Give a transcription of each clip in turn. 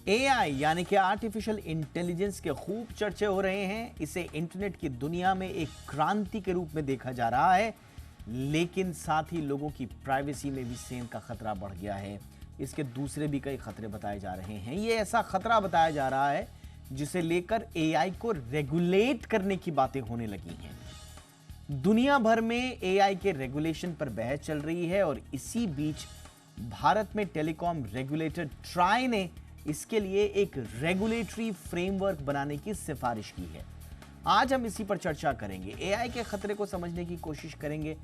AI यानी कि artificial intelligence के खूब चर्चे हो रहे हैं। इसे इंटरनेट की दुनिया में एक क्रांति के रूप में देखा जा रहा है, लेकिन साथ ही लोगों की प्राइवेसी में भी सेंध का खतरा बढ़ गया है। इसके दूसरे भी कई खतरे बताए जा रहे हैं। ये ऐसा खतरा बताया जा रहा है जिसे लेकर एआई को रेगुलेट करने की बातें होने लगी हैं। दुनिया भर में एआई के रेगुलेशन पर बहस चल रही है और इसी बीच भारत में टेलीकॉम रेगुलेटर ट्राई ने इसके लिए एक रेगुलेटरी फ्रेमवर्क बनाने की सिफारिश की है। आज हम इसी पर चर्चा करेंगे, एआई के खतरे को समझने की कोशिश करेंगे,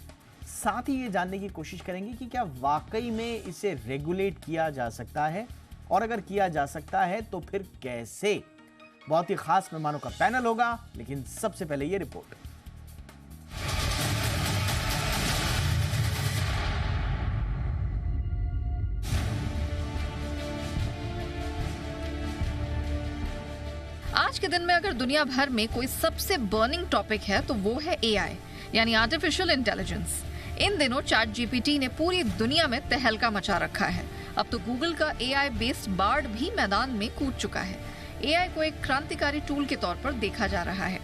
साथ ही ये जानने की कोशिश करेंगे कि क्या वाकई में इसे रेगुलेट किया जा सकता है और अगर किया जा सकता है तो फिर कैसे। बहुत ही खास मेहमानों का पैनल होगा, लेकिन सबसे पहले ये रिपोर्ट। आज के दिन में अगर दुनिया भर में कोई सबसे बर्निंग टॉपिक है तो वो है एआई यानी आर्टिफिशियल इंटेलिजेंस। इन दिनों चैट जीपीटी ने पूरी दुनिया में तहलका मचा रखा है। अब तो गूगल का एआई बेस्ड बार्ड भी मैदान में कूद चुका है। एआई को एक क्रांतिकारी टूल के तौर पर देखा जा रहा है।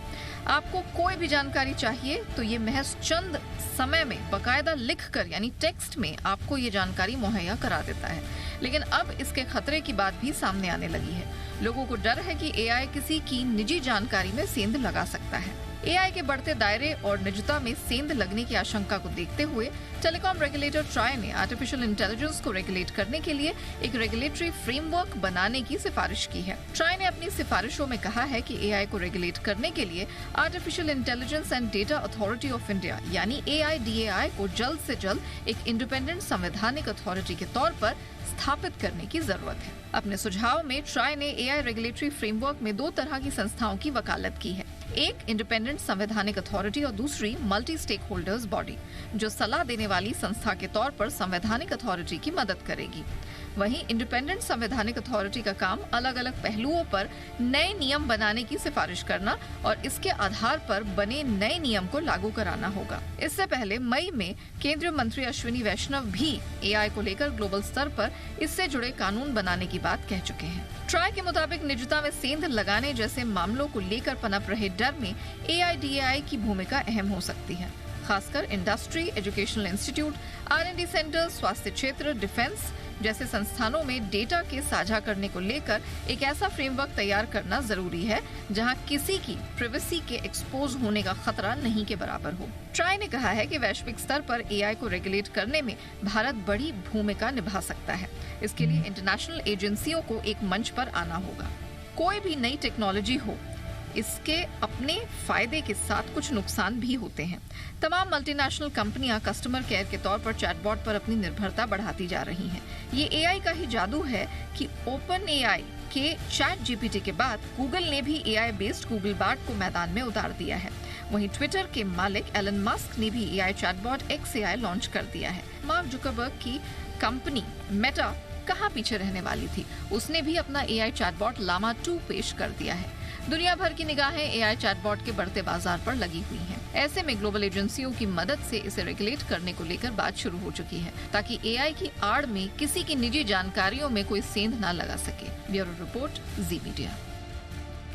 आपको कोई भी जानकारी चाहिए तो ये महज चंद समय में बकायदा लिखकर यानी टेक्स्ट में आपको ये जानकारी मुहैया करा देता है। लेकिन अब इसके खतरे की बात भी सामने आने लगी है। लोगों को डर है कि एआई किसी की निजी जानकारी में सेंध लगा सकता है। एआई के बढ़ते दायरे और निजता में सेंध लगने की आशंका को देखते हुए टेलीकॉम रेगुलेटर ट्राई ने आर्टिफिशियल इंटेलिजेंस को रेगुलेट करने के लिए एक रेगुलेटरी फ्रेमवर्क बनाने की सिफारिश की है। ट्राई ने अपनी सिफारिशों में कहा है कि एआई को रेगुलेट करने के लिए artificial intelligence and data authority of India यानी AIDAI को जल्द से जल्द एक इंडिपेंडेंट संवैधानिक अथॉरिटी के तौर पर स्थापित करने की जरूरत है। अपने सुझाव में ट्राई ने एआई रेगुलेटरी फ्रेमवर्क में दो तरह की संस्थाओं की वकालत की है, एक इंडिपेंडेंट संवैधानिक अथॉरिटी और दूसरी मल्टी स्टेक होल्डर्स बॉडी, जो सलाह देने वाली संस्था के तौर पर संवैधानिक अथॉरिटी की मदद करेगी। वहीं इंडिपेंडेंट संवैधानिक अथॉरिटी का काम अलग अलग पहलुओं पर नए नियम बनाने की सिफारिश करना और इसके आधार पर बने नए नियम को लागू कराना होगा। इससे पहले मई में केंद्रीय मंत्री अश्विनी वैष्णव भी एआई को लेकर ग्लोबल स्तर पर इससे जुड़े कानून बनाने की बात कह चुके हैं। ट्राई के मुताबिक निजता में सेंध लगाने जैसे मामलों को लेकर पनप रहे डर में AIDAI की भूमिका अहम हो सकती है, खासकर industry, educational institute, R&D centre, स्वास्थ्य क्षेत्र, डिफेंस जैसे संस्थानों में डेटा के साझा करने को लेकर एक ऐसा फ्रेमवर्क तैयार करना जरूरी है जहां किसी की प्राइवेसी के एक्सपोज होने का खतरा नहीं के बराबर हो। ट्राई ने कहा है कि वैश्विक स्तर पर एआई को रेगुलेट करने में भारत बड़ी भूमिका निभा सकता है। इसके लिए इंटरनेशनल एजेंसियों को एक मंच पर आना होगा। कोई भी नई टेक्नोलॉजी हो, इसके अपने फायदे के साथ कुछ नुकसान भी होते हैं। तमाम मल्टीनेशनल कंपनियां कस्टमर केयर के तौर पर चैटबॉट पर अपनी निर्भरता बढ़ाती जा रही हैं। ये एआई का ही जादू है कि ओपन एआई के चैट जीपीटी के बाद गूगल ने भी एआई बेस्ड गूगल बार्ड को मैदान में उतार दिया है। वहीं ट्विटर के मालिक एलन मस्क ने भी एआई चैटबॉट XAI लॉन्च कर दिया है। मार्क जुकरबर्ग की कंपनी मेटा कहाँ पीछे रहने वाली थी, उसने भी अपना एआई चैटबॉट लामा 2 पेश कर दिया है। दुनिया भर की निगाहें एआई चैटबॉट के बढ़ते बाजार पर लगी हुई हैं। ऐसे में ग्लोबल एजेंसियों की मदद से इसे रेगुलेट करने को लेकर बात शुरू हो चुकी है, ताकि एआई की आड़ में किसी की निजी जानकारियों में कोई सेंध न लगा सके। ब्यूरो रिपोर्ट, जी मीडिया।